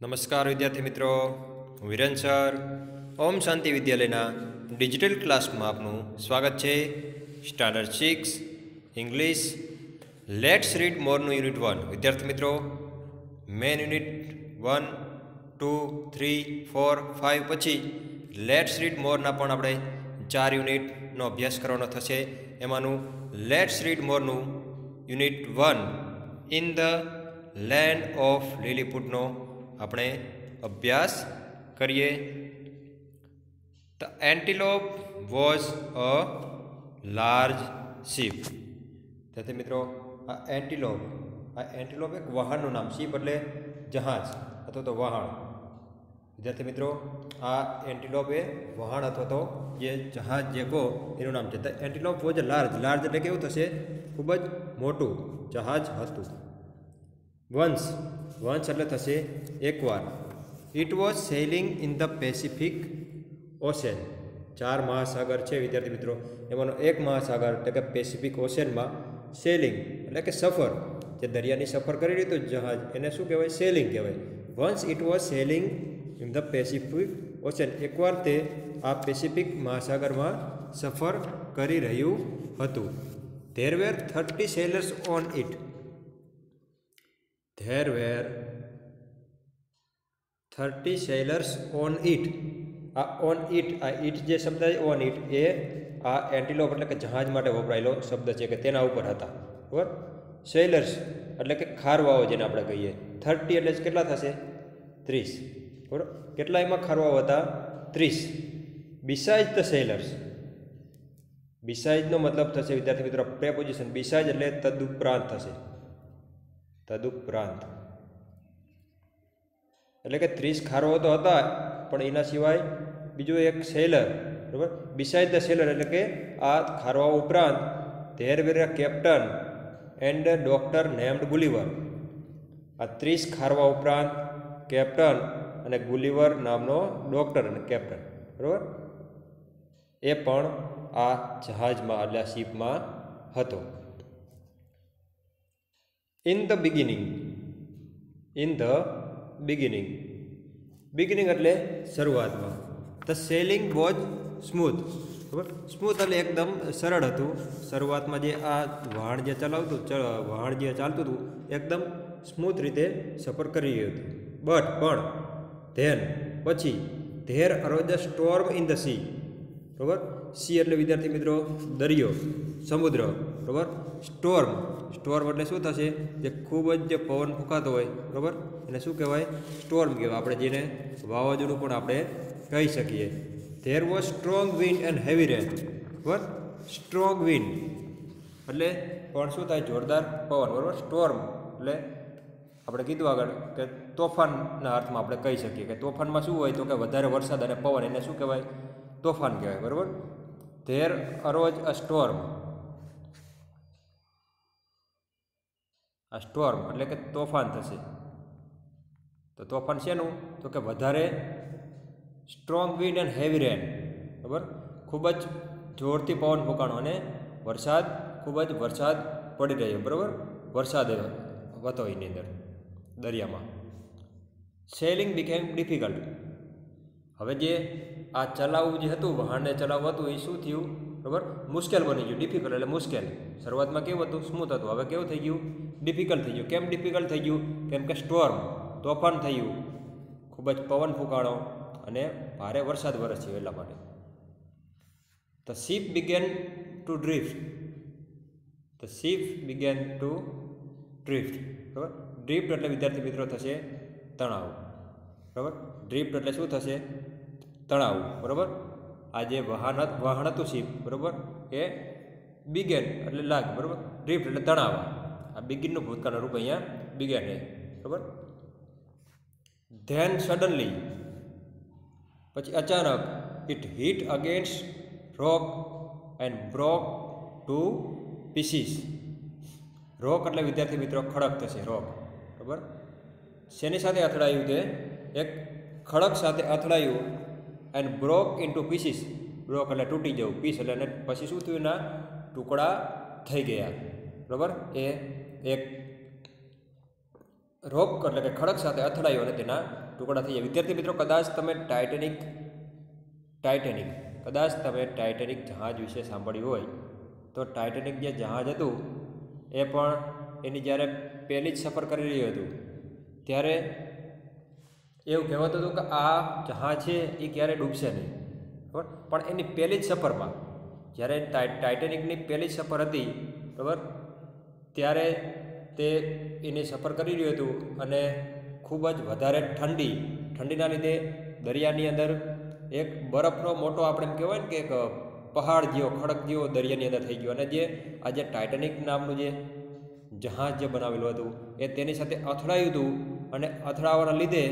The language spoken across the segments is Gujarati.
નમસ્કાર વિદ્યાર્થી મિત્રો, હું વિરેન સર ઓમ શાંતિ વિદ્યાલયના ડિજિટલ ક્લાસમાં આપનું સ્વાગત છે. સ્ટાન્ડર્ડ 6 ઇંગ્લિશ લેટ્સ રીડ મોરનું યુનિટ 1. વિદ્યાર્થી મિત્રો, મેન યુનિટ 1, 2, 3, 4, 5 પછી લેટ્સ રીડ મોરના પણ આપણે 4 યુનિટનો અભ્યાસ કરવાનો થશે. એમાંનું લેટ્સ રીડ મોરનું unit 1 in the land of લીલીપુટનો આપણે અભ્યાસ કરીએ. The antelope was a large ship. તેથી મિત્રો, આ એન્ટિલોપ એક વાહનનું નામ. શીપ એટલે જહાજ અથવા તો વહાણ. વિદ્યાર્થી મિત્રો, આ એન્ટિલોપ એ વહાણ અથવા તો જે જહાજ જે કહો એનું નામ છે. The antelope was a large એટલે કેવું થશે? ખૂબ જ મોટું જહાજ હતું. વન્સ એટલે થશે એકવાર. It was selling in the Pacific ocean. 4 મહાસાગર છે વિદ્યાર્થી મિત્રો, એમાંનો એક મહાસાગર એટલે કે પેસિફિક ઓશનમાં સેલિંગ એટલે કે સફર, જે દરિયાની સફર કરી રહ્યું હતું જહાજ, એને શું કહેવાય? સેલિંગ કહેવાય. Once it was selling in the Pacific ocean. એકવાર તે આ પેસિફિક મહાસાગરમાં સફર કરી રહ્યું હતું. There were 30 sellers on it. There were 30 sailors on it. આ on it, આ it જે શબ્દ છે on it, એ આ એન્ટિલોપ એટલે કે જહાજ માટે વપરાયેલો શબ્દ છે કે તેના ઉપર હતા. બરાબર? સેલર્સ એટલે કે ખારવાઓ જેને આપણે કહીએ. 30 એટલે કેટલા થશે? 30. બરાબર? કેટલા એમાં ખારવાઓ હતા? 30. Beside the sellers. બિસાઇડનો મતલબ થશે વિદ્યાર્થી મિત્રો પ્રેપોઝિશન. બિસાઇડ એટલે તદુપરાંત થશે. તદુપરાંત એટલે કે 30 ખારવો તો હતા, પણ એના સિવાય બીજું એક સેલર. બરાબર? બિસાઇડ ધ સેલર એટલે કે આ ખારવા ઉપરાંત there were a captain and doctor named Gulliver. આ 30 ખારવા ઉપરાંત કેપ્ટન અને ગુલિવર નામનો ડોક્ટર અને કેપ્ટન, બરાબર, એ પણ આ જહાજમાં એટલે આ શીપમાં હતો. ઇન ધ બિગિનિંગ એટલે શરૂઆતમાં. The selling was smooth. બરાબર? સ્મૂથ એટલે એકદમ સરળ હતું. શરૂઆતમાં જે આ વહાણ જે ચાલતું હતું એકદમ સ્મૂથ રીતે સફર કરી રહ્યું હતું. પણ ધેન પછી there arose a storm in the sea. બરાબર? સી એટલે વિદ્યાર્થી મિત્રો દરિયો, સમુદ્ર. બરાબર? સ્ટોર્મ એટલે શું થશે? જે ખૂબ જ પવન ફૂંકાતો હોય, બરાબર, એને શું કહેવાય? સ્ટોર્મ કહેવાય. આપણે જેને વાવાઝોડું પણ આપણે કહી શકીએ. There was strong wind and heavy rain. બરાબર? સ્ટ્રોંગ વિન્ડ એટલે પણ શું થાય? જોરદાર પવન. બરાબર? સ્ટોર્મ એટલે આપણે કીધું આગળ કે તોફાનના અર્થમાં આપણે કહી શકીએ કે તોફાનમાં શું હોય? તો કે વધારે વરસાદ અને પવન, એને શું કહેવાય? તોફાન કહેવાય. બરાબર? There arose a storm. આ સ્ટોર્મ એટલે કે તોફાન થશે. તો તોફાન શેનું? તો કે વધારે strong wind and heavy rain. બરાબર? ખૂબ જ જોરથી પવન ફૂંકાણો અને ખૂબ જ વરસાદ પડી રહ્યો. બરાબર? વરસાદ હતો એની અંદર દરિયામાં. Selling became difficult. હવે જે આ ચલાવવું જે હતું, વહાણને ચલાવવું હતું, એ શું થયું? બરાબર? મુશ્કેલ બની ગયું. ડિફિકલ્ટ એટલે મુશ્કેલ. શરૂઆતમાં કેવું હતું? સ્મૂથ હતું. હવે કેવું થઈ ગયું? ડિફિકલ્ટ થઈ ગયું. કેમ ડિફિકલ્ટ થઈ ગયું? કેમ કે સ્ટોર્મ, તોફાન થયું, ખૂબ જ પવન ફૂંકાણો અને ભારે વરસાદ વરસ્યો એટલા માટે. The ship began to drift. બરાબર? ડ્રિફ્ટ એટલે વિદ્યાર્થી મિત્રો થશે તણાવ. બરાબર? ડ્રિફ્ટ એટલે શું થશે? તણાવ. બરાબર? આ જે વાહન હતું શીપ, બરાબર, એ બિગેન એટલે લાગ. બરાબર? ડ્રિફ્ટ એટલે તણાવ. આ બિગિનનું ભૂતકાળનું રૂપ અહીંયા બિગેન છે. બરાબર? ધેન સડનલી પછી અચાનક it hit against rock and broke to pieces. Rock એટલે વિદ્યાર્થી મિત્રો ખડક થશે. રોક. બરાબર? શેની સાથે અથડાયું? તે એક ખડક સાથે અથડાયું. And broke into pieces. Broke એટલે તૂટી જવું, પીસ એટલે પછી શું થયું? એના ટુકડા થઈ ગયા. બરાબર? એ એક રોક એટલે કે ખડક સાથે અથડાયો અને તેના ટુકડા થઈ ગયા. વિદ્યાર્થી મિત્રો, કદાચ તમે ટાઇટેનિક જહાજ વિશે સાંભળ્યું હોય તો ટાઇટેનિક જે જહાજ હતું એ પણ એની જ્યારે પહેલી જ સફર કરી રહ્યું હતું ત્યારે એવું કહેવાતું હતું કે આ જહાજ છે એ ક્યારેય ડૂબશે નહીં, બરાબર. પણ એની પહેલી જ સફરમાં, જ્યારે ટાઇટેનિકની પહેલી જ સફર હતી, બરાબર, ત્યારે તે એની સફર કરી રહ્યું હતું અને ખૂબ જ વધારે ઠંડીના લીધે દરિયાની અંદર એક બરફનો મોટો આપણે એમ કહેવાય ને કે એક પહાડ જેવો ખડક જેવો દરિયાની અંદર થઈ ગયો અને જે આજે ટાઇટેનિક નામનું જે જહાજ જે બનાવેલું હતું એ તેની સાથે અથડાયું હતું અને અથડાવાના લીધે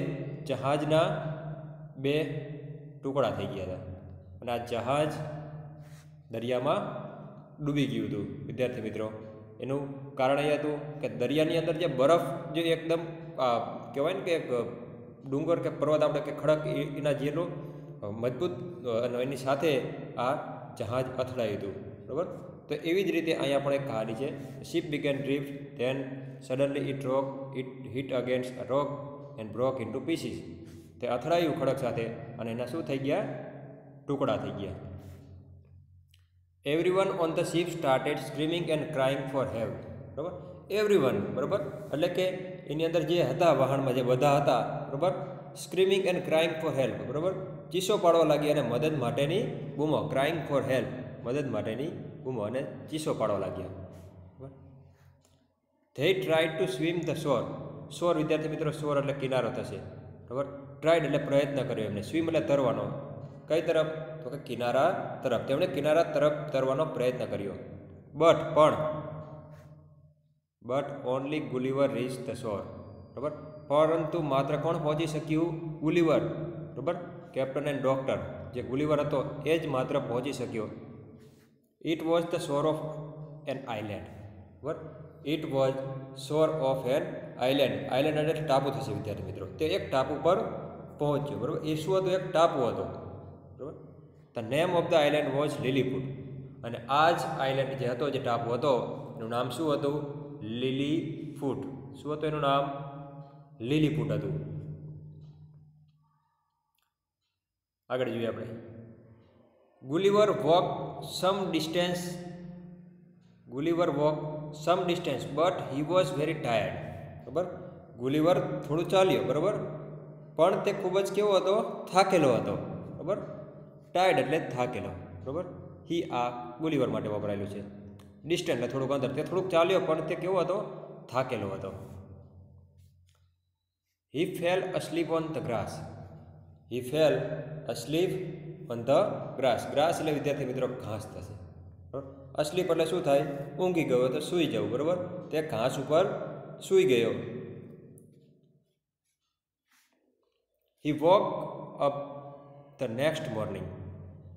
જહાજના 2 ટુકડા થઈ ગયા હતા અને આ જહાજ દરિયામાં ડૂબી ગયું હતું. વિદ્યાર્થી મિત્રો, એનું કારણ એ હતું કે દરિયાની અંદર જે બરફ જે એકદમ કહેવાય ને કે એક ડુંગર કે પર્વત આપણે કે ખડક એના જેટલું મજબૂત અને એની સાથે આ જહાજ અથડાયું હતું, બરાબર. તો એવી જ રીતે અહીંયા પણ એક કહાની છે. Ship began drift, then suddenly it hit against a rock and broke into pieces. તે અથડાયું ખડક સાથે અને એના શું થઈ ગયા? ટુકડા થઈ ગયા. Everyone on the ship started screaming and crying for help. બરાબર, everyone, બરાબર, એટલે કે એની અંદર જે હતા વાહનમાં જે બધા હતા, બરાબર, screaming and crying for help, બરાબર, ચીસો પાડવા લાગ્યા અને મદદ માટેની બૂમો, ક્રાઇંગ ફોર હેલ્પ, મદદ માટેની બૂમો અને ચીસો પાડવા લાગ્યા. બરાબર. They tried to swim the shore. શોર, વિદ્યાર્થી મિત્રો, શોર એટલે કિનારો થશે, બરાબર. ટ્રાઇડ એટલે પ્રયત્ન કર્યો એમને, સ્વિમ એટલે તરવાનો. કઈ તરફ? તો કે કિનારા તરફ. તેમણે કિનારા તરફ તરવાનો પ્રયત્ન કર્યો. બટ ઓનલી ગુલિવર રીચ ધ શોર, બરાબર. પરંતુ માત્ર કોણ પહોંચી શક્યું? ગુલિવર, બરાબર, કેપ્ટન એન્ડ ડોક્ટર. જે ગુલિવર હતો એ જ માત્ર પહોંચી શક્યો. It was the shore of an island, બરાબર. It was shore of an island. Island એટલે ટાપુ થશે વિદ્યાર્થી મિત્રો. તે એક ટાપુ પર પહોંચ્યો, બરાબર. એ શું હતું? એક ટાપુ હતો, બરાબર. The name of the island was Lilliput. અને આ જ આઇલેન્ડ જે હતો, જે ટાપુ હતો, એનું નામ શું હતું? લીલીફૂટ. શું હતું એનું નામ? લીલીફૂટ હતું. આગળ જોઈએ આપણે. Gulliver walk some distance but he was very tired, બરાબર. ગુલિવર થોડું ચાલ્યો, બરાબર, પણ તે ખૂબ જ કેવો હતો? થાકેલો હતો, બરાબર. ટાયર્ડ એટલે થાકેલો, બરાબર. હી આ ગુલિવર માટે વપરાયેલું છે. ડિસ્ટન્સ એટલે થોડુંક અંતર. તે થોડુંક ચાલ્યો પણ તે કેવો હતો? થાકેલો હતો. He fell asleep on the grass. Grass એટલે વિદ્યાર્થી મિત્રો ઘાસ થશે, બરાબર. અસ્લીપ એટલે શું થાય? ઊંઘી ગયો તો સૂઈ જવું, બરાબર. તે ઘાસ ઉપર સૂઈ ગયો. He woke up the next morning.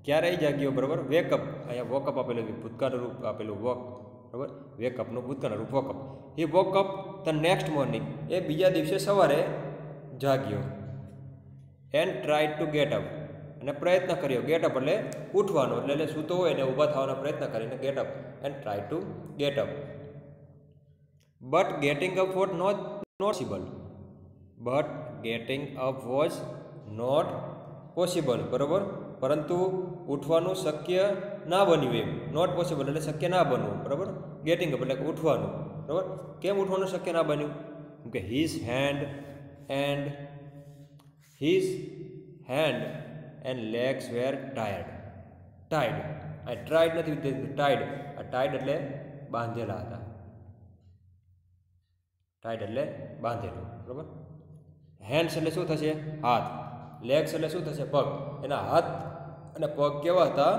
ક્યારે જાગ્યો? બરાબર. વેકઅપ, અહીંયા વોકઅપ આપેલું, ભૂતકાળનું રૂપ આપેલું વોક, બરાબર. વેકઅપનું ભૂતકાળનું રૂપ woke up. He woke up the next morning. એ બીજા દિવસે સવારે જાગ્યો. And try to get up. અને પ્રયત્ન કર્યો. ગેટ અપ એટલે ઉઠવાનો, એટલે સૂતો હોય ને ઊભા થવાનો પ્રયત્ન કરીને get up. And try to get up. But getting up was not possible. બરાબર. પરંતુ ઉઠવાનું શક્ય ના બન્યું એમ. નોટ પોસિબલ એટલે શક્ય ના બનવું, બરાબર. ગેટિંગ અપ એટલે ઉઠવાનું, બરાબર. કેમ ઉઠવાનું શક્ય ના બન્યું? કેમ કે his hand and legs were tired. આ ટ્રાઈડ નથી, ટાઈડ. આ ટાઈડ એટલે બાંધેલા હતા. ટાઈડ એટલે બાંધેલું, બરાબર. હેન્ડ્સ એટલે શું થશે? હાથ. લેગ્સ એટલે શું થશે? પગ. એના હાથ અને પગ કેવા હતા?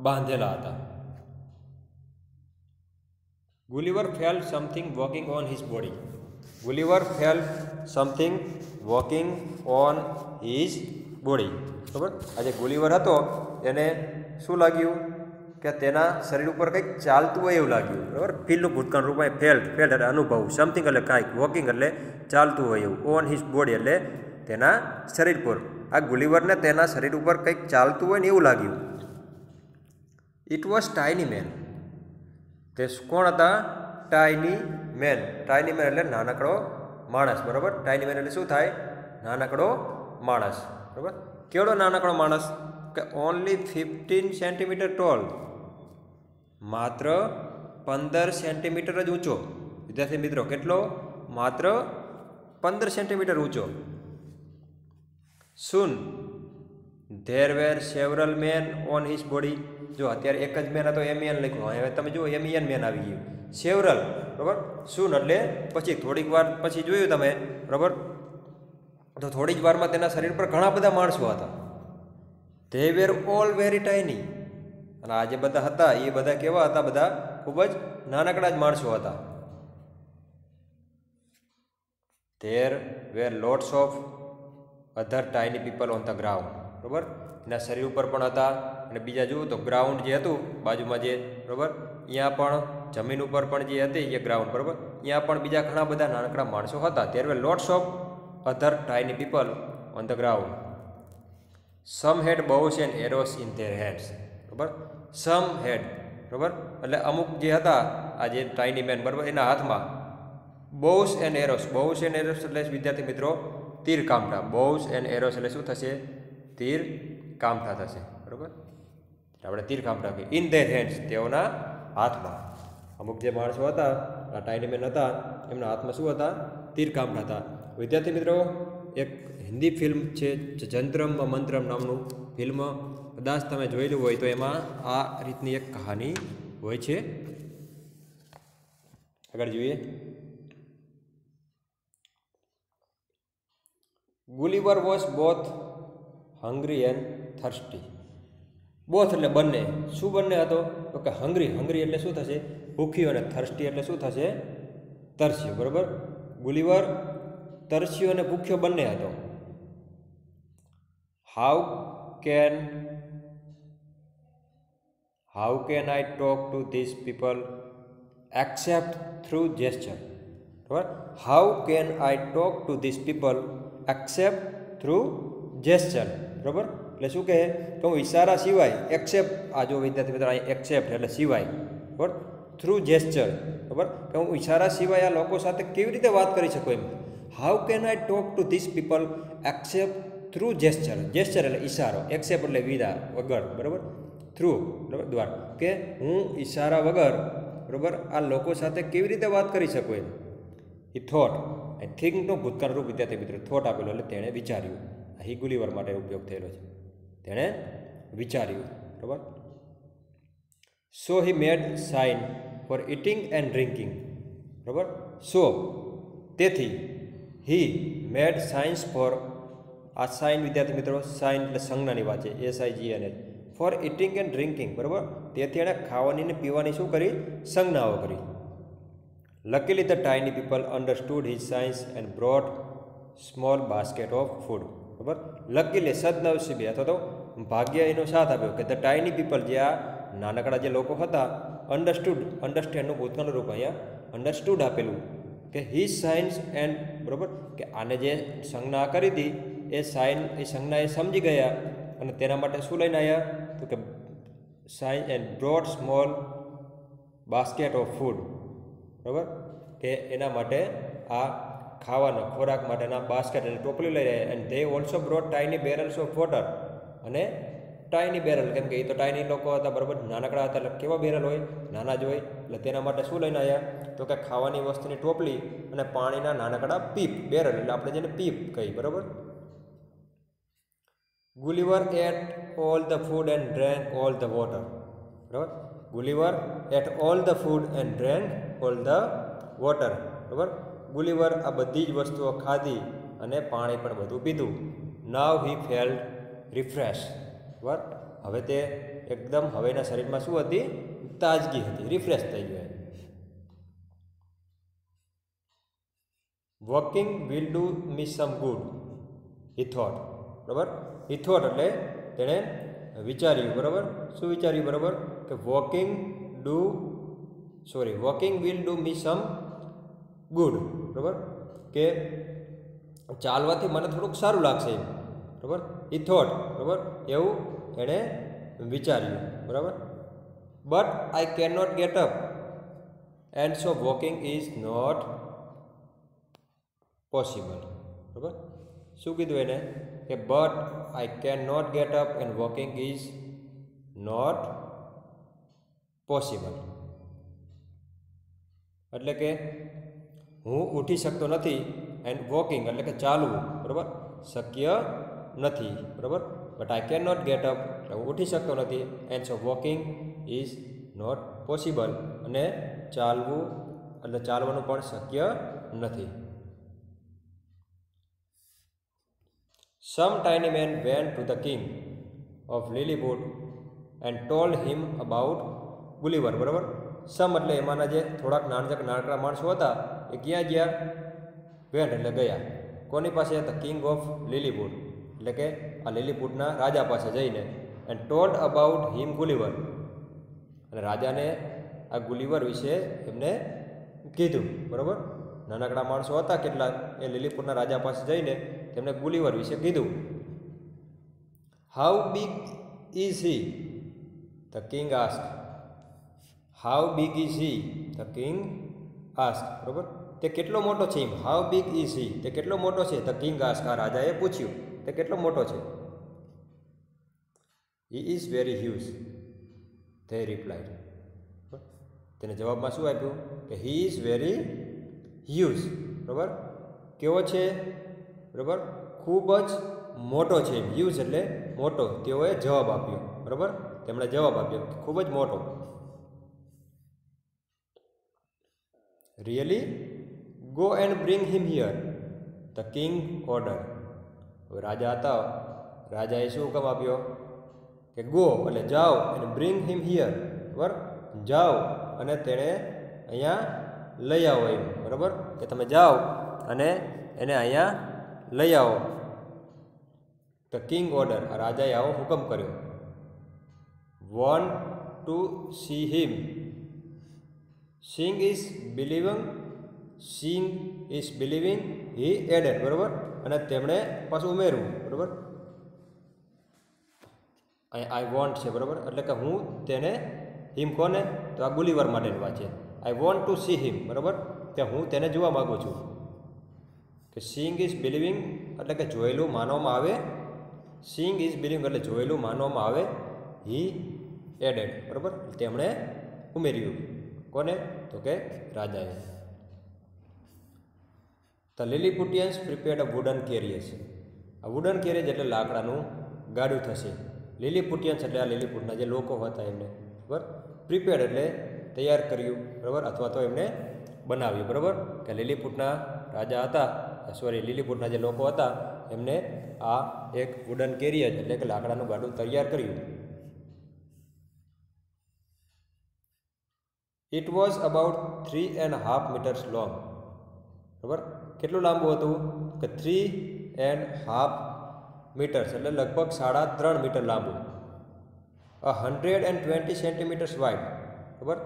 બાંધેલા હતા. Gulliver felt something walking on his body. બરાબર. આ જે ગુલિવર હતો એને શું લાગ્યું? કે તેના શરીર ઉપર કંઈક ચાલતું હોય એવું લાગ્યું, બરાબર. ફીલનું ભૂતકાળ રૂપમાં ફેલ્ટ એટલે અનુભવ, સમથિંગ એટલે કાંઈક, વોકિંગ એટલે ચાલતું હોય એવું, ઓન હિઝ બોડી એટલે તેના શરીર પર. આ ગુલિવરને તેના શરીર ઉપર કંઈક ચાલતું હોય ને એવું લાગ્યું. It was tiny man. તે કોણ હતા? ટાઇની મેન એટલે નાનકડો માણસ, બરાબર. ટાઇની મેન એટલે શું થાય? નાનકડો માણસ, બરાબર. કેવડો નાનકડો માણસ? કે ઓનલી 15 સેન્ટીમીટર ટોલ, માત્ર 15 સેન્ટીમીટર જ ઊંચો. વિદ્યાર્થી મિત્રો, કેટલો? માત્ર 15 સેન્ટીમીટર ઊંચો. Soon there were several men on his body. જો અત્યારે એક જ મેન હતો, MEN લખ્યું. હવે તમે જુઓ MEN મેન આવી ગયું. સેવરલ, બરાબર. soon એટલે પછી, થોડીક વાર પછી જોયું તમે, બરાબર. તો થોડી જ વારમાં તેના શરીર પર ઘણા બધા માણસો હતા. They were all very tiny. અને આ જે બધા હતા એ બધા કેવા હતા? બધા ખૂબ જ નાનકડા જ માણસો હતા. There were lots of other tiny people on the ground, બરાબર. એના શરીર ઉપર પણ હતા. અને બીજા જુઓ તો ગ્રાઉન્ડ જે હતું બાજુમાં જે, બરાબર, અહીંયા પણ જમીન ઉપર પણ જે હતી એ ગ્રાઉન્ડ, બરાબર, અહીંયા પણ બીજા ઘણા બધા નાનકડા માણસો હતા. There were lots of other tiny people on the ground. Some had bows and arrows in their hands, બરાબર. Some had, બરાબર, એટલે અમુક જે હતા આ જે ટાઇની મેન, બરાબર, એના હાથમાં bows and arrows. bows and arrows એટલે વિદ્યાર્થી મિત્રો તીર કામઠા. bows and arrows એટલે શું થશે? તીર કામઠા થશે, બરાબર. આપણે તીર કામઠા કહીએ. ઇન ધેર હેન્ડ્સ, તેઓના હાથમાં. અમુક જે માણસો હતા આ ટાઇની મેન હતા, એમના હાથમાં શું હતા? તીર કામઠા હતા. વિદ્યાર્થી મિત્રો, એક હિન્દી ફિલ્મ છે જંત્રમ મંત્રમ નામનું ફિલ્મ, કદાચ તમે જોયેલું હોય તો એમાં આ રીતની એક કહાની હોય છે. આગળ જોઈએ. Gulliver was both hungry and thirsty. Both એટલે બંને. શું બંને હતો? તો કે હંગ્રી. હંગ્રી એટલે શું થશે? ભૂખ્યું. અને થર્સ્ટી એટલે શું થશે? તરસ્યું, બરાબર. ગુલિવર તરસ્યો અને ભૂખ્યો બંને હતો. How can I talk to these people except through gesture, બરાબર. How can I talk to these people except through gesture, બરાબર. એટલે શું કહે? કે હું ઇશારા સિવાય, એક્સેપ્ટ, આ જો વિદ્યાર્થી મિત્રો અહીં એક્સેપ્ટ એટલે સિવાય, બરાબર, થ્રુ જેસ્ચર, બરાબર, કે હું ઇશારા સિવાય આ લોકો સાથે કેવી રીતે વાત કરી શકું એમ. How can I talk to these people except through gesture. Gesture એટલે ઇશારો, એક્સેપ્ટ એટલે વિના, વગર, બરાબર, થ્રુ, બરાબર, દ્વારા, કે હું ઇશારા વગર, બરાબર, આ લોકો સાથે કેવી રીતે વાત કરી શકું એમ. He thought. થિંકનો ભૂતકાળ રૂપ વિદ્યાર્થી મિત્રો થોટ આપેલો એટલે તેણે વિચાર્યું. હી ગુલિવર માટે ઉપયોગ થયેલો છે. તેણે વિચાર્યું, બરાબર. So he made sign for eating and drinking, બરાબર. સો તેથી, હી મેડ સાઇન્સ ફોર, આ સાઇન વિદ્યાર્થી મિત્રો, સાઇન એટલે સંજ્ઞાની વાત છે, SIGN, for eating and drinking, બરાબર. તેથી એણે ખાવાની ને પીવાની શું કરી? સંજ્ઞાઓ કરી. Luckily the tiny people understood his science and brought small basket of food, બરાબર. લકીલી, સદનસીબે અથવા તો ભાગ્ય એનો સાથ આપ્યો કે ધ ટાઇની પીપલ, જે આ નાનકડા જે લોકો હતા, અન્ડરસ્ટેન્ડનું ભૂતકાળનું રૂપ અહીંયા અન્ડરસ્ટુડ આપેલું કે હિઝ સાયન્સ એન્ડ, બરાબર, કે આને જે સંજ્ઞા કરી હતી એ સંજ્ઞા એ સમજી ગયા. અને તેના માટે શું લઈને આવ્યા? તો કે science and brought small basket of food, બરાબર, કે એના માટે આ ખાવાનો ખોરાક માટેના બાસ્કેટ એટલે ટોપલી લઈ રહ્યા. And they also brought tiny barrels of water. અને ટાઇની બેરલ, કેમ કે એ તો ટાઇની લોકો હતા, બરાબર, નાનકડા હતા, એટલે કેવા બેરલ હોય? નાના જ હોય. એટલે તેના માટે શું લઈને આવ્યા? તો કે ખાવાની વસ્તુની ટોપલી અને પાણીના નાનકડા પીપ, બેરલ એટલે આપણે જેને પીપ કહીએ, બરાબર. Gulliver ate all the food and drank all the water, બરાબર. Gulliver ate all the food and drank all the water, બરાબર. ગુલિવર આ બધી જ વસ્તુઓ ખાધી અને પાણી પણ બધું પીધું. નાવ હી ફેલ્ટ રિફ્રેશ, બરાબર. હવે તે એકદમ, હવે એના શરીરમાં શું હતી? તાજગી હતી, રિફ્રેશ થઈ ગયો. Walking will do me some good, he thought, બરાબર. હી થોટ એટલે તેણે વિચાર્યું, બરાબર. શું વિચાર્યું? બરાબર, કે walking will do me some good, બરાબર, કે ચાલવાથી મને થોડુંક સારું લાગશે એમ, બરાબર. હી થોટ, બરાબર, એવું એણે વિચાર્યું, બરાબર. But I can not get up and so walking is not possible. બરાબર. શું કીધું એને કે but I can not get up and walking is not possible. એટલે કે હું ઉઠી શકતો નથી એન્ડ વોકિંગ એટલે કે ચાલવું, બરાબર, શક્ય નથી. બરાબર. But I can not get up એટલે હું ઉઠી શકતો નથી and so walking is not possible અને ચાલવું એટલે ચાલવાનું પણ શક્ય નથી. Some tiny man went to the king of Lilliput and told him about Gulliver. બરાબર. સમ એટલે એમાંના જે થોડાક નાનકડા માણસો હતા એ ક્યાં ગયા? વેન્ટ એટલે ગયા. કોની પાસે? ધ કિંગ ઓફ લીલીપુટ એટલે કે આ લીલીપુટના રાજા પાસે જઈને એન્ડ ટોલ્ડ અબાઉટ હિમ ગુલિવર અને રાજાને આ ગુલિવર વિશે એમને કીધું. બરાબર. નાનકડા માણસો હતા કેટલાક, એ લીલીપુટના રાજા પાસે જઈને તેમણે ગુલિવર વિશે કીધું. How big is he? The king ask. How big is he? The king ask. બરાબર. તે કેટલો મોટો છે? એમ. How big is he? તે કેટલો મોટો છે? The king ask. આ રાજાએ પૂછ્યું તે કેટલો મોટો છે? He is very huge, they replied. તેને જવાબમાં શું આપ્યું કે હી ઇઝ વેરી હ્યુજ. બરાબર. કેવો છે? બરાબર. ખૂબ જ મોટો છે. હ્યુજ એટલે મોટો. તેઓએ જવાબ આપ્યો. બરાબર. તેમણે જવાબ આપ્યો ખૂબ જ મોટો. Really? Go and bring him here, the king order. હવે રાજા હતા, રાજાએ શું હુકમ આપ્યો કે ગો એટલે જાઓ અને બ્રિંગ હિમ હિયર. બરાબર. જાઓ અને તેણે અહીંયા લઈ આવો એમ. બરાબર. કે તમે જાઓ અને એને અહીંયા લઈ આવો. The king order. આ રાજાએ આવો હુકમ કર્યો. Want to see him. Seeing is believing. Seeing is believing he added. બરાબર. અને તેમણે પાછું ઉમેરવું. બરાબર. અહીં આઈ વોન્ટ છે. બરાબર. એટલે કે હું તેને હિમ કોને? તો આ ગુલિવર માટેની વાત છે. આઈ વોન્ટ ટુ સી હિમ. બરાબર. કે હું તેને જોવા માગું છું. કે સિંગ ઇઝ બિલીવિંગ એટલે કે જોયેલું માનવામાં આવે. સિંગ ઇઝ બિલીવિંગ એટલે જોયેલું માનવામાં આવે. He added. બરાબર. તેમણે ઉમેર્યું. કોને? તો કે રાજાએ. The Lilliputians prepared a wooden carriers. આ વુડન કેરિયર એટલે લાકડાનું ગાડું થશે. લીલીપુટિયન્સ એટલે આ લીલીપુટના જે લોકો હતા એમને. બરાબર. પ્રિપેર્ડ એટલે તૈયાર કર્યું. બરાબર. અથવા તો એમને બનાવ્યું. બરાબર. કે લીલીપુટના રાજા હતા, લીલીપુટના જે લોકો હતા એમને આ એક વુડન કેરિયર એટલે કે લાકડાનું ગાડું તૈયાર કર્યું. It was about 3.5 meters long. બરાબર. કેટલું લાંબુ હતું? કે 3.5 meters એટલે લગભગ 3.5 મીટર લાંબુ. 120 centimeters વાઇડ. બરાબર.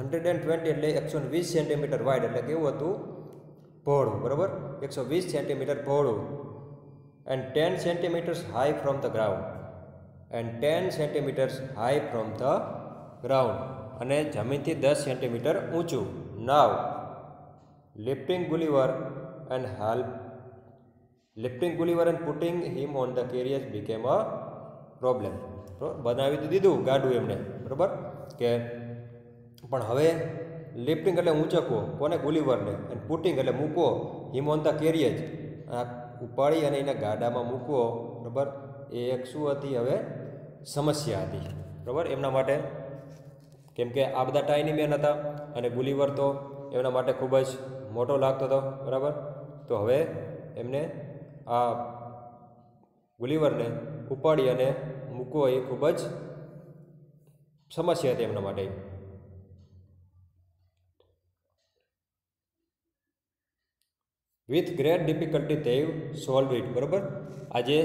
120 એટલે 120 સેન્ટીમીટર વાઇડ એટલે કેવું હતું? પહોળું. બરાબર. 120 સેન્ટીમીટર પહોળું. And 10 centimeters high from the ground. And 10 centimeters high from the ground અને જમીનથી 10 સેન્ટીમીટર ઊંચું. Now lifting Gulliver and putting him on the carriers became a problem. બનાવી દીધું ગાડું એમને. બરાબર. કે પણ હવે લિફ્ટિંગ એટલે ઊંચકવો કોને? ગુલિવરને. અને પુટિંગ એટલે મૂકવો હિમ ઓન ધ કેરિયર ઉપાડી અને એને ગાડામાં મૂકવો. બરાબર. એ એક શું હતી? હવે સમસ્યા હતી. બરાબર. એમના માટે કેમ કે આ બધા ટાઈની મેન હતા અને ગુલિવર તો એમના માટે ખૂબ જ મોટો લાગતો હતો. બરાબર. તો હવે એમને આ ગુલિવરને ઉપાડી અને મૂકવો એ ખૂબ જ સમસ્યા હતી એમના માટે. With great difficulty they solved it. બરાબર. આજે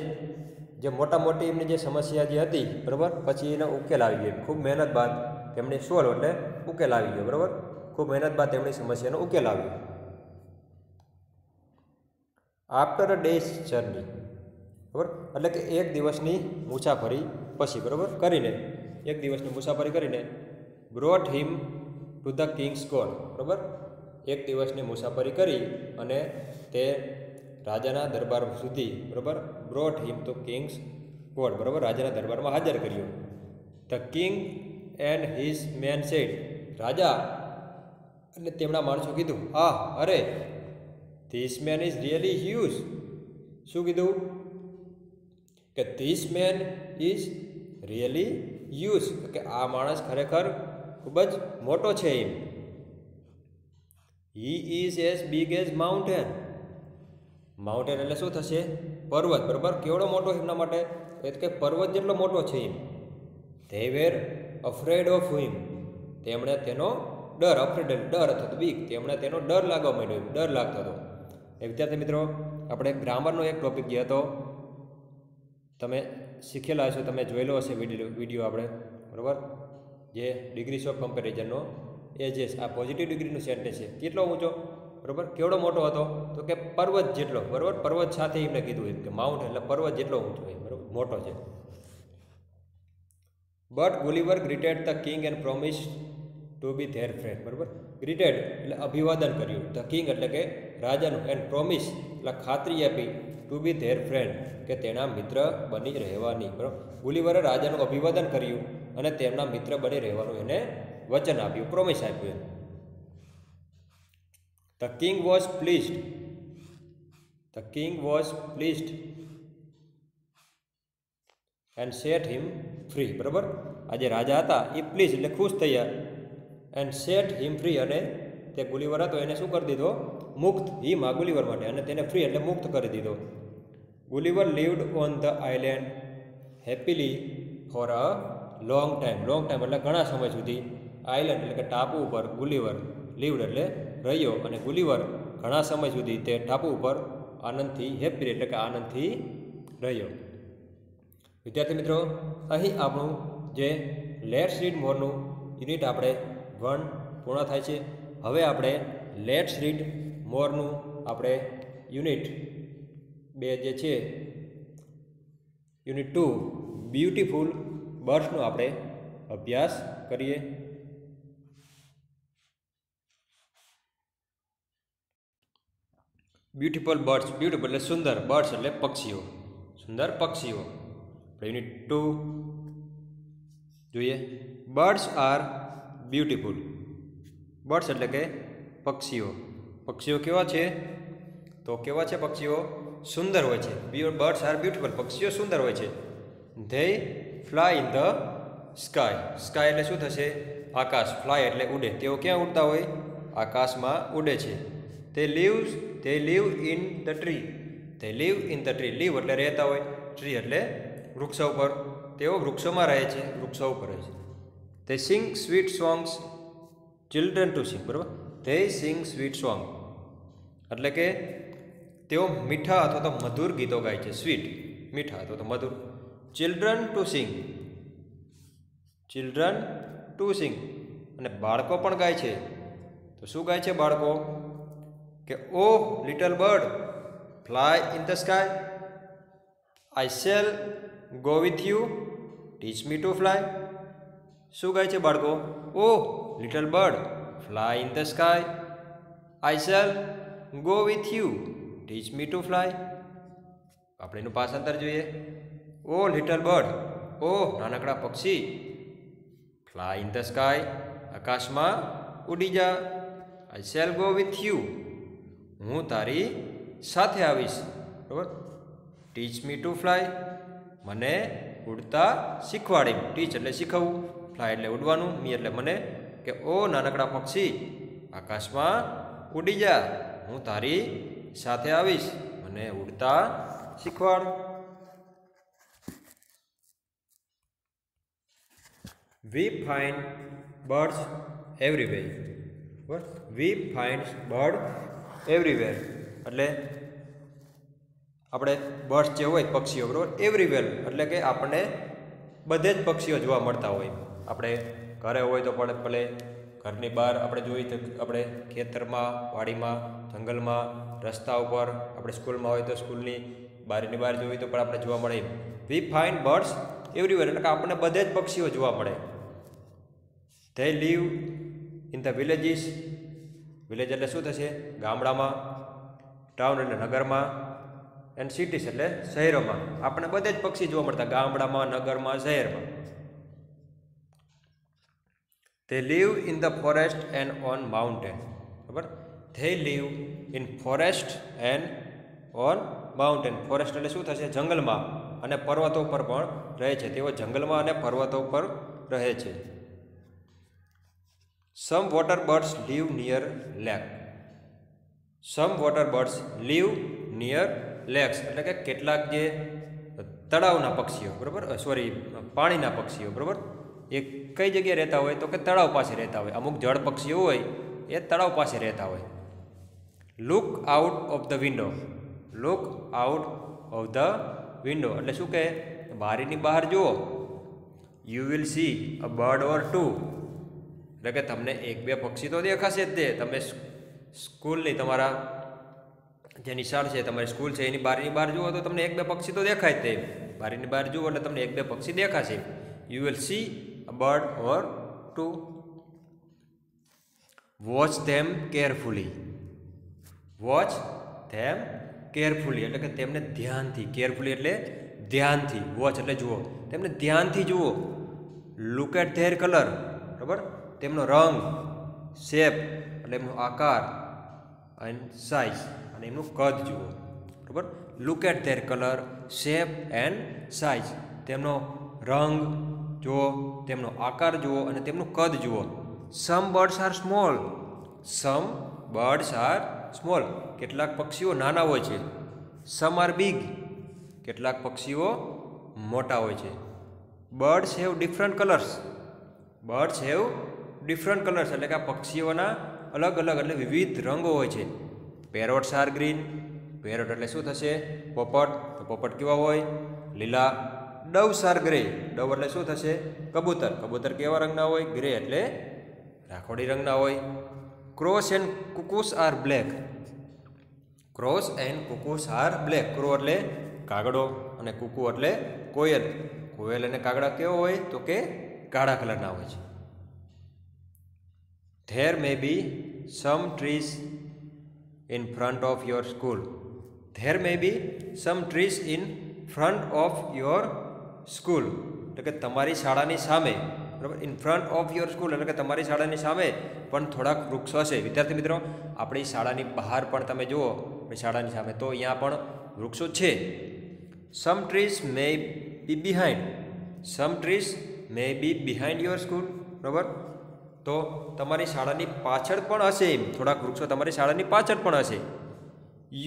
જે મોટી એમની જે સમસ્યા જે હતી, બરાબર, પછી એનો ઉકેલ આવી ગયો. ખૂબ મહેનત બાદ તેમણે સોલ્વ એટલે ઉકેલ આવી ગયો. બરાબર. ખૂબ મહેનત બાદ તેમની સમસ્યાનો ઉકેલ આવ્યો. After a days journey. બરાબર. એટલે કે એક દિવસની મુસાફરી પછી. બરાબર. કરીને એક દિવસની મુસાફરી કરીને brought him to the king's court. બરાબર. એક દિવસની મુસાફરી કરી અને તે રાજાના દરબાર સુધી, બરાબર, brought him to king's court, બરાબર, રાજાના દરબારમાં હાજર કર્યો. The king and his men said, રાજા અને તેમના માણસો કીધું, અરે this man is really huge. શું કીધું? કે this man is really huge, કે આ માણસ ખરેખર ખૂબ જ મોટો છે એમ. He is as big as mountain. Mountain એટલે શું થશે? પર્વત, બરાબર. કેવડો મોટો એમના માટે? એટલે કે પર્વત જેટલો મોટો છે એમ. They were afraid of him, તેમણે તેનો ડર, અફ્રેડ ડર અથવા તો બીક, તેમણે તેનો ડર લાગવા માંડ્યો, ડર લાગતો હતો. એ વિદ્યાર્થી મિત્રો, આપણે ગ્રામરનો એક ટોપિક જે હતો તમે શીખેલા હશો, તમે જોયેલો હશે વિડીયો આપણે, બરાબર, જે ડિગ્રીઝ ઓફ કમ્પેરિઝનનો. એ જે આ પોઝિટિવ ડિગ્રીનું સેન્ટેન્સ છે, કેટલો ઊંચો, બરાબર, કેવડો મોટો હતો? તો કે પર્વત જેટલો, બરાબર. પર્વત સાથે એમને કીધું એમ કે માઉન્ટ એટલે પર્વત જેટલો ઊંચો એમ, બરાબર, મોટો છે. But Gulliver greeted the king and promise to be their friend, બરાબર. ગ્રીટેડ એટલે અભિવાદન કર્યું, ધ કિંગ એટલે કે રાજાનું, એન્ડ પ્રોમિસ એટલે ખાતરી આપી, ટુ બી ધેર ફ્રેન્ડ કે તેના મિત્ર બની રહેવાની, બરાબર. ગુલિવરે રાજાનું અભિવાદન કર્યું અને તેમના મિત્ર બની રહેવાનું એને વચન આપ્યું, પ્રોમિસ આપ્યું. The king was pleased, the king was pleased and set him free, બરાબર. આ જે રાજા હતા એ પ્લીઝ એટલે ખુશ થયા, એન્ડ સેટ હિમ ફ્રી, અને તે ગુલિવર હતો એને શું કરી દીધો? મુક્ત. હિમ આ ગુલિવર માટે, અને તેને ફ્રી એટલે મુક્ત કરી દીધો. Gulliver lived on the island happily for a long time. Long time એટલે ઘણા સમય સુધી. આઇલેન્ડ એટલે કે ટાપુ ઉપર ગુલિવર, લીવડ એટલે રહ્યો, અને ગુલિવર ઘણા સમય સુધી તે ટાપુ ઉપર આનંદથી, હેપી એટલે કે આનંદથી રહ્યો. વિદ્યાર્થી મિત્રો, અહીં આપણું જે લેટ્સ રીડ મોરનું યુનિટ આપણે 1 પૂર્ણ થાય છે. હવે આપણે લેટ્સ રીડ મોરનું આપણે યુનિટ 2 જે છે, યુનિટ 2 બ્યુટીફુલ બર્ડ્સનો આપણે અભ્યાસ કરીએ. બ્યુટીફુલ બર્ડ્સ, બ્યુટીફુલ એટલે સુંદર, બર્ડ્સ એટલે પક્ષીઓ, સુંદર પક્ષીઓ. યુનિટ 2 જોઈએ. Birds are beautiful. બર્ડ્સ એટલે કે પક્ષીઓ. પક્ષીઓ કેવા છે? તો કેવા છે પક્ષીઓ? સુંદર હોય છે. બર્ડ્સ આર બ્યુટીફુલ, પક્ષીઓ સુંદર હોય છે. They fly in the sky. Sky એટલે શું થશે? આકાશ. ફ્લાય એટલે ઉડે. તેઓ ક્યાં ઉડતા હોય? આકાશમાં ઉડે છે. તે લીવ ઇન ધ ટ્રી. તે live in the tree. Live એટલે રહેતા હોય, ટ્રી એટલે વૃક્ષો ઉપર. તેઓ વૃક્ષોમાં રહે છે, વૃક્ષો ઉપર રહે છે. તે sing sweet songs children to sing, બરાબર. તે સિંગ સ્વીટ સોંગ એટલે કે તેઓ મીઠા અથવા તો મધુર ગીતો ગાય છે. સ્વીટ મીઠા અથવા તો મધુર. Children to sing, children to sing, અને બાળકો પણ ગાય છે. તો શું ગાય છે બાળકો? કે o little bird fly in the sky, I shall go with you, teach me to fly. શું ગાય છે બાળકો? O little bird fly in the sky, I shall go with you, teach me to fly. આપણે એનું પાસાંતર જોઈએ. ઓ લિટલ બર્ડ, ઓ નાનકડા પક્ષી, ફ્લાય ઇન ધ સ્કાય આકાશમાં ઉડી જા, આઈ શેલ ગો વિથ યુ હું તારી સાથે આવીશ, બરાબર. ટીચ મી ટુ ફ્લાય મને ઉડતા શીખવાડી. ટીચ એટલે શીખવવું, ફ્લાય એટલે ઉડવાનું, મી એટલે મને, કે ઓ નાનકડા પક્ષી આકાશમાં ઉડી જા, હું તારી સાથે આવીશ, મને ઉડતા શીખવાડ. We find birds everywhere. What? We find bird everywhere. એટલે આપણે બર્ડ્સ જે હોય પક્ષીઓ, બરાબર, એવરીવેર એટલે કે આપણને બધે જ પક્ષીઓ જોવા મળતા હોય. આપણે ઘરે હોય તો પણ ભલે, ઘરની બહાર આપણે જોઈએ તો આપણે ખેતરમાં, વાડીમાં, જંગલમાં, રસ્તા ઉપર, આપણે સ્કૂલમાં હોય તો સ્કૂલની બારીની બહાર જોઈએ તો પણ આપણે જોવા મળે. વી ફાઇન્ડ બર્ડ્સ એવરીવેર એટલે કે આપણને બધે જ પક્ષીઓ જોવા મળે. They leave in the villages. Village એટલે શું થશે? ગામડામાં. ટાઉન એટલે નગરમાં. એન્ડ સિટીઝ એટલે શહેરોમાં આપણે બધે જ પક્ષી જોવા મળતા, ગામડામાં, નગરમાં, શહેરમાં. They live in the forest and on mountain. બરાબર? They live in forest and on mountain. Forest એટલે શું થશે? જંગલમાં અને પર્વતો પર પણ રહે છે. તેઓ જંગલમાં અને પર્વતો પર રહે છે. Some water birds live near lake. Some water birds live near lakes. એટલે કે કેટલાક જે તળાવના પક્ષીઓ, બરાબર, પાણીના પક્ષીઓ, બરાબર, એ કઈ જગ્યાએ રહેતા હોય? તો કે તળાવ પાસે રહેતા હોય. અમુક જળ પક્ષીઓ હોય એ તળાવ પાસે રહેતા હોય. Look out of the window. Look out of the window એટલે શું કહે? બારીની બહાર જુઓ. You will see a bird or two. એટલે કે તમને એક બે પક્ષી તો દેખાશે જ તે. તમે સ્કૂલની, તમારા જે નિશાળ છે, તમારી સ્કૂલ છે, એની બારીની બહાર જુઓ તો તમને એક બે પક્ષી તો દેખાય જ તે. બારીની બહાર જુઓ એટલે તમને એક બે પક્ષી દેખાશે. You will C a bird or two. Watch them carefully. Watch them carefully એટલે કે તેમને ધ્યાનથી. કેરફુલી એટલે ધ્યાનથી. વોચ એટલે જુઓ. તેમને ધ્યાનથી જુઓ. Look at their colour. બરાબર? તેમનો રંગ, શેપ એટલે એમનો આકાર, એન્ડ સાઇઝ અને એમનું કદ જુઓ. બરાબર? Look at their colour, shape and size. તેમનો રંગ જુઓ, તેમનો આકાર જુઓ અને તેમનું કદ જુઓ. Some birds are small. Some birds are small. કેટલાક પક્ષીઓ નાના હોય છે. Some are big. કેટલાક પક્ષીઓ મોટા હોય છે. Birds have different colours. Birds have different colours એટલે કે આ પક્ષીઓના અલગ અલગ એટલે વિવિધ રંગો હોય છે. Parrots are green. પેરોટ એટલે શું થશે? પોપટ. તો પોપટ કેવા હોય? લીલા. ડવ્સ આર ગ્રે. ડવ એટલે શું થશે? કબૂતર. કબૂતર કેવા રંગના હોય? ગ્રે એટલે રાખોડી રંગના હોય. Crows and cuckoos are black. Crows and cuckoos are black. Crow એટલે કાગડો અને કુકુ એટલે કોયલ. કોયલ અને કાગડા કેવો હોય? તો કે કાળા કલરના હોય છે. There may be some trees in front of your school. There may be some trees in front of your school એટલે કે તમારી શાળાની સામે. બરાબર? In front of your school એટલે કે તમારી શાળાની સામે પણ થોડાક વૃક્ષો હશે. વિદ્યાર્થી મિત્રો, આપણી શાળાની બહાર પણ તમે જુઓ, આપણી શાળાની સામે તો અહીંયા પણ વૃક્ષો છે. Some trees may be behind. Some trees may be behind your school. બરાબર? તો તમારી શાળાની પાછળ પણ હશે. એમ થોડાક વૃક્ષો તમારી શાળાની પાછળ પણ હશે.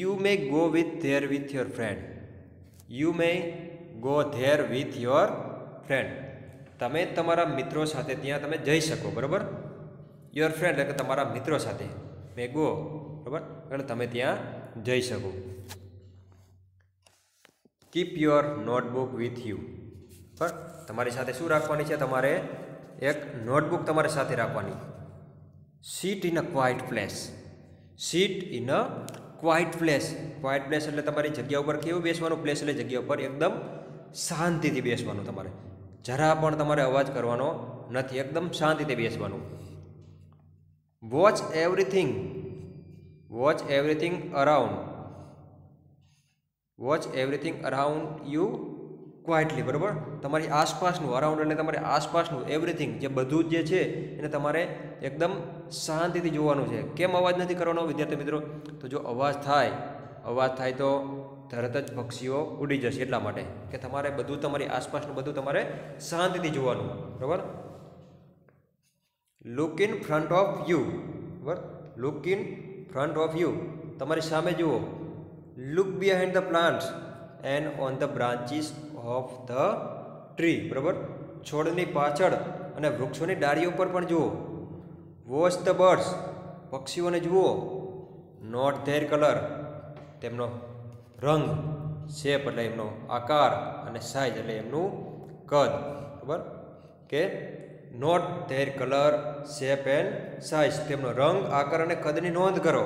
You may go there with your friend. You may go there with your friend. તમે તમારા મિત્રો સાથે ત્યાં તમે જઈ શકો. બરાબર? યોર ફ્રેન્ડ એટલે કે તમારા મિત્રો સાથે. May go. બરાબર? એટલે તમે ત્યાં જઈ શકો. Keep your notebook with you. બરાબર? તમારી સાથે શું રાખવાની છે? તમારે એક નોટબુક તમારી સાથે રાખવાની. Sit in a quite place. Sit in a quite place. Quite place એટલે તમારી જગ્યા ઉપર કેવું બેસવાનું? પ્લેસ એટલે જગ્યા ઉપર એકદમ શાંતિથી બેસવાનું. તમારે જરા પણ તમારે અવાજ કરવાનો નથી. એકદમ શાંતિથી બેસવાનું. Watch everything. Watch everything around. Watch everything around you quietly. બરાબર? તમારી આસપાસનું. અરાઉન્ડ એટલે તમારી આસપાસનું. એવરીથિંગ જે બધું જ જે છે એને તમારે એકદમ શાંતિથી જોવાનું છે. કેમ અવાજ નથી કરવાનો વિદ્યાર્થી મિત્રો? તો જો અવાજ થાય તો તરત જ પક્ષીઓ ઉડી જશે. એટલા માટે કે તમારે બધું તમારી આસપાસનું બધું તમારે શાંતિથી જોવાનું. બરાબર? Look in front of you. બરાબર? Look in front of you. તમારી સામે જુઓ. Look behind the plants and on the branches of the tree. બરાબર? છોડની પાછળ અને વૃક્ષોની ડાળીઓ પર પણ જુઓ. Watch the birds. પક્ષીઓને જુઓ. Note their colour. તેમનો રંગ, શેપ એટલે એમનો આકાર અને સાઇઝ એટલે એમનું કદ. બરાબર? કે note their colour, shape and size. તેમનો રંગ, આકાર અને કદની નોંધ કરો.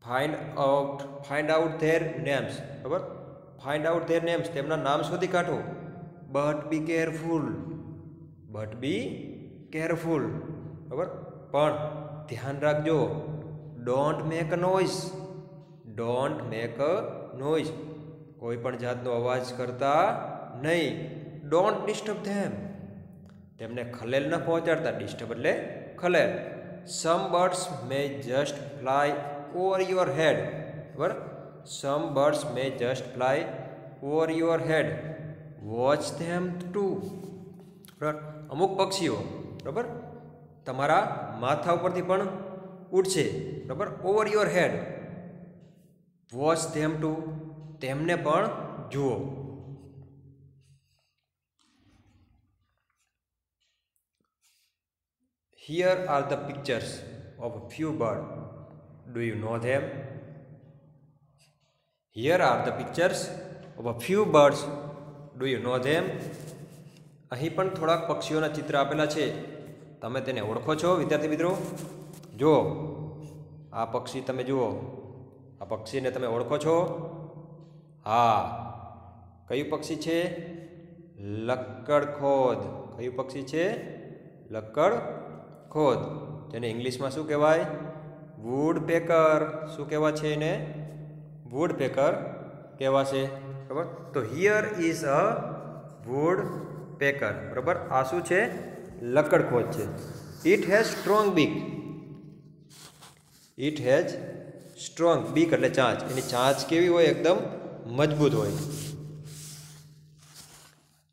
Find out their names. બરાબર? Find out their names. તેમના નામ શોધી કાઢો. But be careful. But be careful. બરાબર? પણ ધ્યાન રાખજો. Don't make a noise. Don't make a noise. કોઈ પણ જાતનો અવાજ કરતા નહીં. Don't disturb them. તેમને ખલેલ ન પહોંચાડતા. ડિસ્ટર્બ એટલે ખલેલ. Some birds may just fly over your head. બરાબર. Some birds may just fly over your head. Watch them too. બરાબર. અમુક પક્ષીઓ બરાબર તમારા માથા ઉપરથી પણ ઉડશે. બરાબર. Over your head. Watch them too. તેમને પણ જુઓ. Here are the pictures of a few birds. Do you know them? Here are the pictures of a few birds. Do you know them? અહીં પણ થોડાક પક્ષીઓના ચિત્ર આપેલા છે. તમે તેને ઓળખો છો વિદ્યાર્થી મિત્રો? જુઓ આ પક્ષી તમે જુઓ. આ પક્ષીને તમે ઓળખો છો? હા. કયું પક્ષી છે? લક્કડખોદ. કયું પક્ષી છે? લક્કડખોદ. જેને ઇંગ્લિશમાં શું કહેવાય? વુડપેકર. શું કહેવા છે એને? વુડપેકર કહેવાશે. બરાબર. તો હિયર ઇઝ અ વુડપેકર. બરાબર. આ શું છે? લક્કડખોદ છે. ઇટ હેઝ સ્ટ્રોંગ બીક. ઇટ હેઝ સ્ટ્રોંગ બીક એટલે ચાંચ. એની ચાંચ કેવી હોય? એકદમ મજબૂત હોય.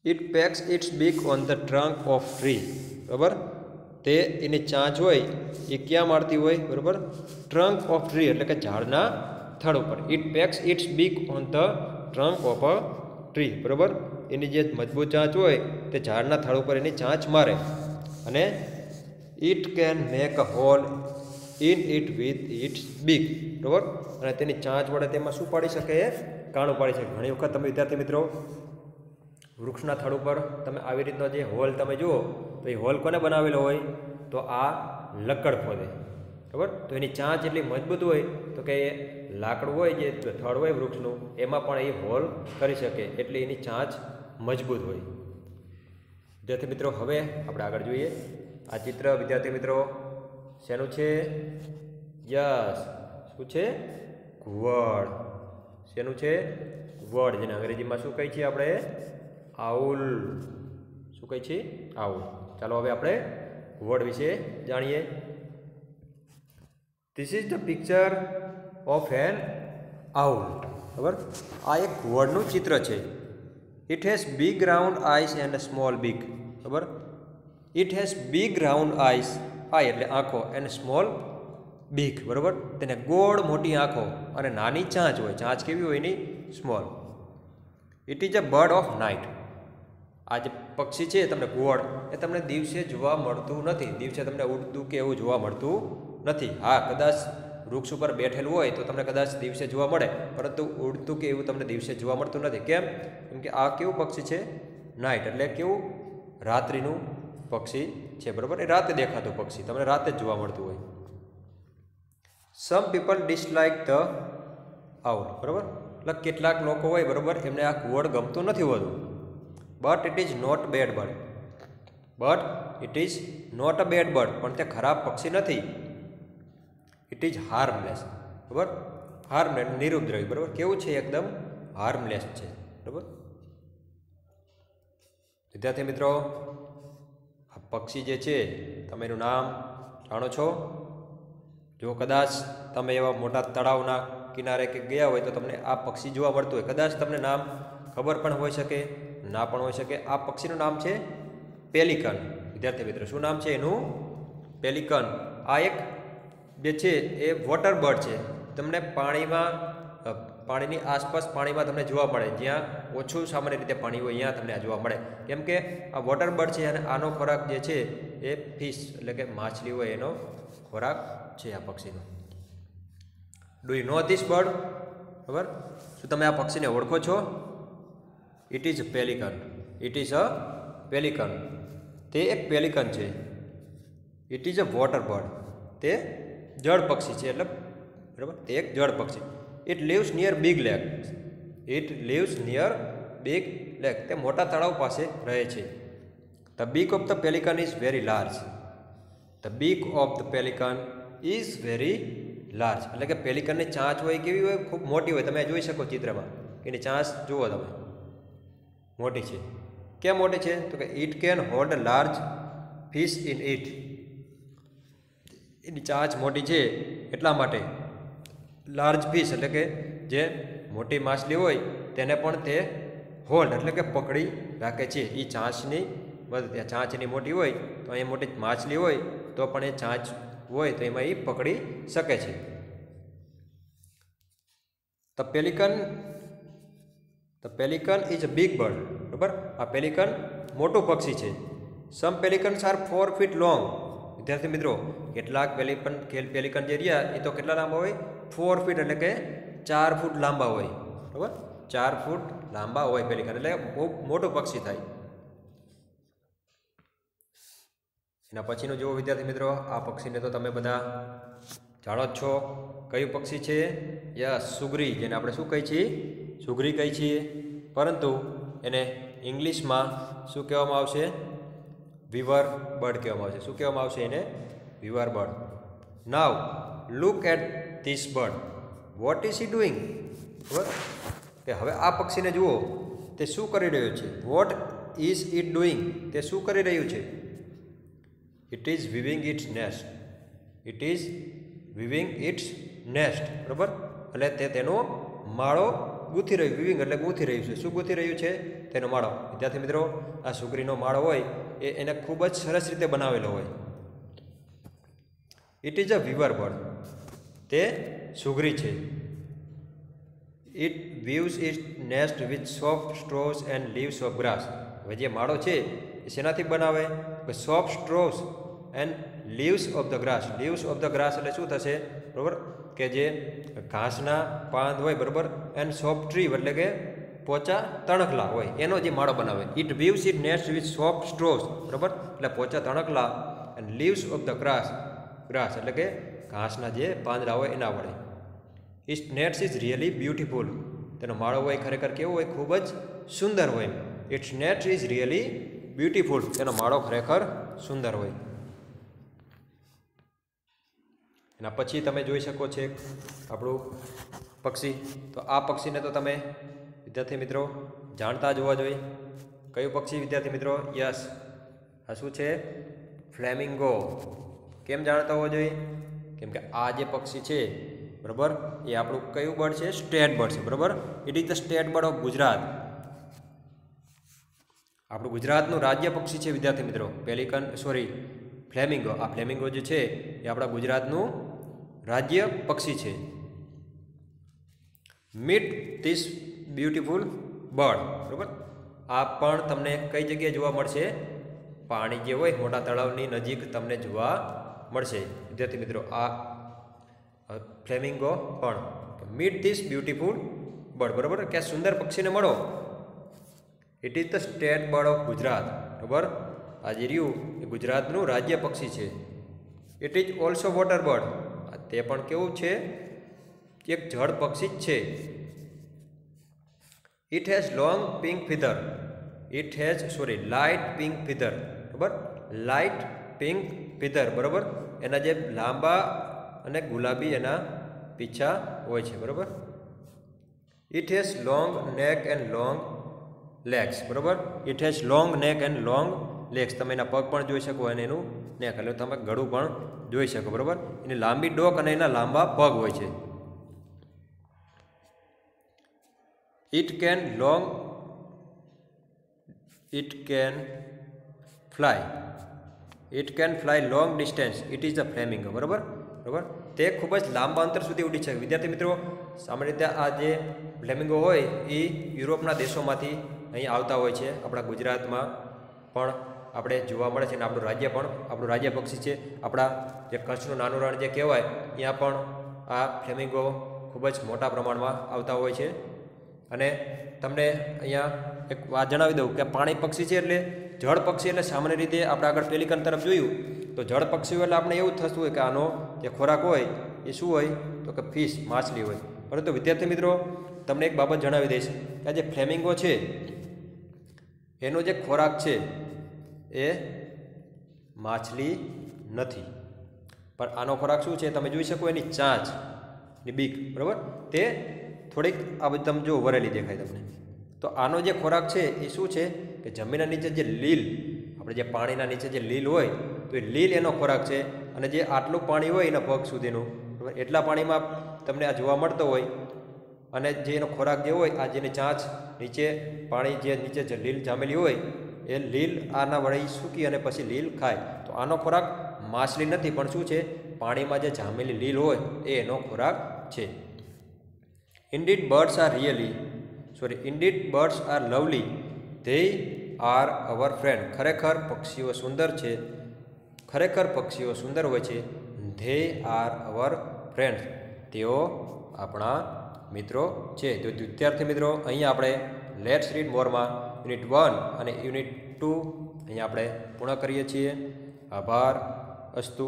ઇટ પેક્સ ઇટ્સ બીક on the trunk of tree. બરાબર. તે એની ચાંચ હોય એ ક્યાં મારતી હોય? બરાબર. ટ્રંક ઓફ ટ્રી એટલે કે ઝાડના થડ ઉપર. ઇટ પેક્સ ઇટ્સ બીક on the trunk of a tree. બરાબર. એની જે મજબૂત ચાંચ હોય તે ઝાડના થડ ઉપર એની ચાંચ મારે. અને it can make a hole in it with its beak. બરાબર. અને તેની ચાંચ વડે તેમાં શું પાડી શકે? કાણું પાડી શકે. ઘણી વખત તમે વિદ્યાર્થી મિત્રો વૃક્ષના થડ ઉપર તમે આવી રીતનો જે હોલ તમે જુઓ તો એ હોલ કોને બનાવેલો હોય? તો આ લક્કડખોદે. બરાબર. તો એની ચાંચ એટલી મજબૂત હોય તો કે એ લાકડું હોય જે થડ હોય વૃક્ષનું એમાં પણ એ હોલ કરી શકે. એટલે એની ચાંચ મજબૂત હોય. વિદ્યાર્થી મિત્રો હવે આપણે આગળ જોઈએ. આ ચિત્ર વિદ્યાર્થી મિત્રો શેનું છે? યસ. શું છે? ઘુવડ. શેનું છે? ઘુવડ. જેને અંગ્રેજીમાં શું કહી છીએ આપણે? આઉલ. શું કહી છીએ? આઉલ. ચાલો હવે આપણે ઘુવડ વિશે જાણીએ. This is the picture of an owl. બરાબર. આ એક ઘુવડનું ચિત્ર છે. It has big round eyes and small beak. બરાબર. It has big round eyes. Eye એટલે આંખો. And small beak. બરાબર. તેને ગોળ મોટી આંખો અને નાની ચાંચ હોય. ચાંચ કેવી હોય એની? Small. It is a bird of night. આ જે પક્ષી છે તમને ઘુવડ એ તમને દિવસે જોવા મળતું નથી. દિવસે તમને ઉડતું કે એવું જોવા મળતું નથી. હા, કદાચ વૃક્ષ ઉપર બેઠેલું હોય તો તમને કદાચ દિવસે જોવા મળે, પરંતુ ઉડતું કે એવું તમને દિવસે જોવા મળતું નથી. કેમ? કેમ કે આ કેવું પક્ષી છે? નાઇટ એટલે કેવું? રાત્રિનું પક્ષી છે. બરાબર. એ રાતે દેખાતું પક્ષી. તમને રાતે જ જોવા મળતું હોય. Some people dislike the owl. બરાબર. એટલે કેટલાક લોકો હોય બરાબર એમને આ ઘુવડ ગમતું નથી હોતું. But it is not bad bird. But it is not a bad bird. પણ તે ખરાબ પક્ષી નથી. It is harmless. બરાબર. હાર્મલેસ નિરુપદ્રવી. બરાબર. કેવું છે? એકદમ હાર્મલેસ છે. બરાબર. વિદ્યાર્થી મિત્રો આ પક્ષી જે છે તમે એનું નામ જાણો છો? જો કદાચ તમે એવા મોટા તળાવના કિનારે કે ગયા હોય તો તમને આ પક્ષી જોવા મળતું હોય. કદાચ તમને નામ ખબર પણ હોઈ શકે, ના પણ હોઈ શકે. આ પક્ષીનું નામ છે પેલિકન. વિદ્યાર્થી મિત્રો શું નામ છે એનું? પેલિકન. આ એક જે છે એ વોટર બર્ડ છે. તમને પાણીની આસપાસ પાણીમાં તમને જોવા મળે. જ્યાં ઓછું સામાન્ય રીતે પાણી હોય ત્યાં તમને આ જોવા મળે. કેમ કે આ વોટર બર્ડ છે અને આનો ખોરાક જે છે એ ફિશ એટલે કે માછલી હોય એનો ખોરાક છે આ પક્ષીનો. Do you know this bird? બરાબર. શું તમે આ પક્ષીને ઓળખો છો? It is pelican. It is a pelican. તે એક પેલિકન છે. It is a water bird. તે જળ પક્ષી છે. એટલે બરાબર તે એક જળ પક્ષી. It lives near big lake. It lives near big lake. તે મોટા તળાવ પાસે રહે છે. The beak of the pelican is very large. The beak of the pelican is very large, એટલે કે પેલિકનની ચાંચ હોય કેવી હોય, ખૂબ મોટી હોય. તમે જોઈ શકો ચિત્રમાં એની ચાંચ જુઓ તમે, મોટી છે. કેમ મોટી છે? તો કે it can hold large fish in it. એની ચાંચ મોટી છે એટલા માટે લાર્જ ફિશ એટલે કે જે મોટી માછલી હોય તેને પણ તે હોલ્ડ એટલે કે પકડી રાખે છે. એ ચાંચની મદદ, ચાંચની મોટી હોય તો અહીં મોટી માછલી હોય તો પણ એ ચાંચ હોય તો એમાં એ પકડી શકે છે. The pelican is a big bird. બરાબર, આ પેલિકન મોટું પક્ષી છે. સમ પેલિકન્સ આર 4 feet લોંગ. વિદ્યાર્થી મિત્રો, કેટલાક પેલિકન જે રહ્યા એ તો કેટલા લાંબા હોય? 4 feet એટલે કે 4 ફૂટ લાંબા હોય. બરાબર, 4 ફૂટ લાંબા હોય પેલિકન, એટલે બહુ મોટું પક્ષી થાય. એના પછીનું જુઓ વિદ્યાર્થી મિત્રો, આ પક્ષીને તો તમે બધા જાણો જ છો. કયું પક્ષી છે? યસ, સુગરી, જેને આપણે શું કહીએ છીએ? સુગરી કહીએ છીએ. પરંતુ એને ઇંગ્લિશમાં શું કહેવામાં આવશે? વીવર બર્ડ કહેવામાં આવશે. શું કહેવામાં આવશે એને? Weaver bird. Now look at this bird, what is he doing? બરાબર, કે હવે આ પક્ષીને જુઓ, તે શું કરી રહ્યું છે? What is it doing? તે શું કરી રહ્યું છે? It is weaving its nest. It is weaving its nest. બરાબર, એટલે તે તેનો માળો ગૂંથી રહ્યું. વિવિંગ એટલે ગૂંથી રહ્યું છે. શું ગૂંથી રહ્યું છે? તેનો માળો. વિદ્યાર્થી મિત્રો, આ સુગરીનો માળો હોય એને ખૂબ જ સરસ રીતે બનાવેલો હોય. It is a weaver bird. તે સુગરી છે. It weaves its nest with soft straws and leaves of grass. હવે જે માળો છે એ શેનાથી બનાવે? Soft straws and leaves of the grass. Leaves of the grass એટલે શું થશે? બરાબર, કે જે ઘાસના પાન હોય, બરાબર, એન્ડ સોફ્ટ ટ્રી એટલે કે પોચા તણખલા હોય એનો જે માળો બનાવે. It weaves it nest with soft straws. બરાબર, એટલે પોચા તણખલા and leaves of the grass એટલે કે ઘાસના જે પાંદડા હોય એના વડે. ઇટ્સ નેટ્સ ઇઝ રિયલી બ્યુટીફુલ. તેનો માળો હોય ખરેખર કેવો હોય? ખૂબ જ સુંદર હોય. ઇટ્સ નેટ્સ ઇઝ રિયલી બ્યુટીફુલ. તેનો માળો ખરેખર સુંદર હોય. એના પછી તમે જોઈ શકો છો આપણું પક્ષી. તો આ પક્ષીને તો તમે વિદ્યાર્થી મિત્રો જાણતા જ હોવા જોઈએ. કયું પક્ષી વિદ્યાર્થી મિત્રો? યસ, આ શું છે? ફ્લેમિંગો. કેમ જાણતા હોવા જોઈએ? કેમ કે આ જે પક્ષી છે, બરાબર, એ આપણું કયું બર્ડ છે? સ્ટેટ બર્ડ છે. બરાબર, it is the state bird of Gujarat. આપણું ગુજરાતનું રાજ્ય પક્ષી છે વિદ્યાર્થી મિત્રો. ફ્લેમિંગો. આ ફ્લેમિંગો જે છે એ આપણા ગુજરાતનું રાજ્ય પક્ષી છે. Meet this beautiful bird. બરાબર, આ પણ તમને કઈ જગ્યાએ જોવા મળશે? પાણી જે હોય મોટા તળાવની નજીક તમને જોવા મળશે વિદ્યાર્થી મિત્રો. આ ફ્લેમિંગો પણ. Meet this beautiful bird. બરાબર, કે સુંદર પક્ષીને મળો. It is the state bird of Gujarat. બરાબર, આ જે રહ્યું એ ગુજરાતનું રાજ્ય પક્ષી છે. It is also water bird. તે પણ કેવું છે? એક જળ પક્ષી જ છે. It has long pink ફીધર. Light pink ફીધર. બરાબર, લાઇટ પિંક ફીધર. બરાબર, એના જે લાંબા અને ગુલાબી એના પીછા હોય છે. બરાબર, ઇટ હેઝ લોંગ નેક એન્ડ લોંગ લેગ્સ. બરાબર, ઇટ હેઝ લોંગ નેક એન્ડ લોંગ લેગ્સ. તમે એના પગ પણ જોઈ શકો અને એનું નેક એટલે તમે ગળું પણ જોઈ શકો. બરાબર, એની લાંબી ડોક અને એના લાંબા પગ હોય છે. It can fly long distance. It is the flamingo. બરાબર, તે ખૂબ જ લાંબા અંતર સુધી ઉડી શકે. વિદ્યાર્થી મિત્રો, સામાન્ય રીતે આ જે ફ્લેમિંગો હોય એ યુરોપના દેશોમાંથી અહીં આવતા હોય છે. આપણા ગુજરાતમાં પણ આપણે જોવા મળે છે અને આપણું રાજ્ય પક્ષી છે. આપણા જે કચ્છનું નાનું રણ જે કહેવાય ત્યાં પણ આ ફ્લેમિંગો ખૂબ જ મોટા પ્રમાણમાં આવતા હોય છે. અને તમને અહીંયા એક વાત જણાવી દઉં કે પાણી પક્ષી છે એટલે જળ પક્ષી એટલે સામાન્ય રીતે આપણે આગળ પેલિકન તરફ જોયું તો જળ પક્ષીઓ એટલે આપણે એવું જ થતું હોય કે આનો જે ખોરાક હોય એ શું હોય? તો કે ફિશ, માછલી હોય. પરંતુ વિદ્યાર્થી મિત્રો, તમને એક બાબત જણાવી દઈશ કે આ જે ફ્લેમિંગો છે એનો જે ખોરાક છે એ માછલી નથી. પણ આનો ખોરાક શું છે તમે જોઈ શકો એની ચાંચ ની બીક, બરાબર, તે થોડીક આ બધી તમે જો વરેલી દેખાય તમને. તો આનો જે ખોરાક છે એ શું છે કે જમીનના નીચે જે લીલ, આપણે જે પાણીના નીચે જે લીલ હોય તો એ લીલ એનો ખોરાક છે. અને જે આટલું પાણી હોય એના પગ સુધીનું, બરાબર, એટલા પાણીમાં તમને આ જોવા મળતો હોય. અને જે એનો ખોરાક જે હોય આ જેની ચાંચ નીચે પાણી જે નીચે જે લીલ જામેલી હોય એ લીલ આના વળી સૂકી અને પછી લીલ ખાય. તો આનો ખોરાક માછલી નથી પણ શું છે પાણીમાં જે જામેલી લીલ હોય એ એનો ખોરાક છે. Indeed birds are lovely, they are our friend. ખરેખર પક્ષીઓ સુંદર છે, ખરેખર પક્ષીઓ સુંદર હોય છે. ધે આર અવર ફ્રેન્ડ્સ, તેઓ આપણા મિત્રો છે. તો વિદ્યાર્થી મિત્રો અહીંયા આપણે લેટ્સ રીડ મોરમાં યુનિટ 1 અને યુનિટ 2 અહીંયા આપણે પૂર્ણ કરીએ છીએ. આભાર. અસ્તુ.